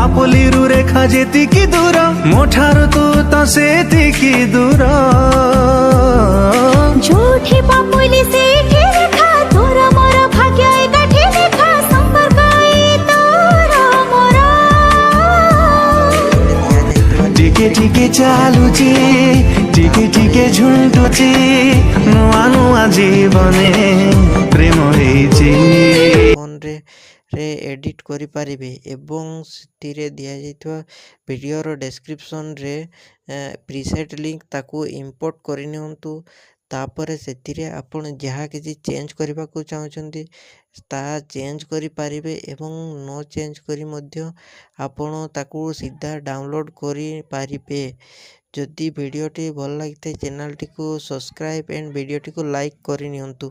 ପାପଲିରୁ ରେଖା ଯେତିକି ଦୂର ମୋଠାରୁ ତୁ ତ ସେତିକି ଦୂର। ଯୋଉଠି ପାପୁଲି ସେଇଠି ରେଖା, ତୋର ମୋର ଭାଗ୍ୟ ଏକାଠି ଲେଖା, ସମ୍ପର୍କ ଏଇ ତୋର ମୋର। ଟିକେ ଟିକେ ଚାଲୁଛି ଟିକେ ଟିକେ ଝୁଣ୍ଟୁଛି, ନୂଆ ନୂଆ ଜୀବନେ ପ୍ରେମ ହେଇଛି। ଫୋନ୍ରେ ଏଡ଼ିଟ୍ କରିପାରିବେ ଏବଂ ସେଥିରେ ଦିଆଯାଇଥିବା ଭିଡ଼ିଓର ଡେସ୍କ୍ରିପସନ୍ରେ ପ୍ରିସେଟ୍ ଲିଙ୍କ୍ ତାକୁ ଇମ୍ପୋର୍ଟ କରିନିଅନ୍ତୁ। ତାପରେ ସେଥିରେ ଆପଣ ଯାହା କିଛି ଚେଞ୍ଜ କରିବାକୁ ଚାହୁଁଛନ୍ତି ତାହା ଚେଞ୍ଜ କରିପାରିବେ ଏବଂ ନ ଚେଞ୍ଜ କରି ମଧ୍ୟ ଆପଣ ତାକୁ ସିଧା ଡାଉନଲୋଡ଼୍ କରିପାରିବେ। ଯଦି ଭିଡ଼ିଓଟି ଭଲ ଲାଗିଥାଏ ଚ୍ୟାନେଲଟିକୁ ସବସ୍କ୍ରାଇବ୍ ଏଣ୍ଡ ଭିଡ଼ିଓଟିକୁ ଲାଇକ୍ କରିନିଅନ୍ତୁ।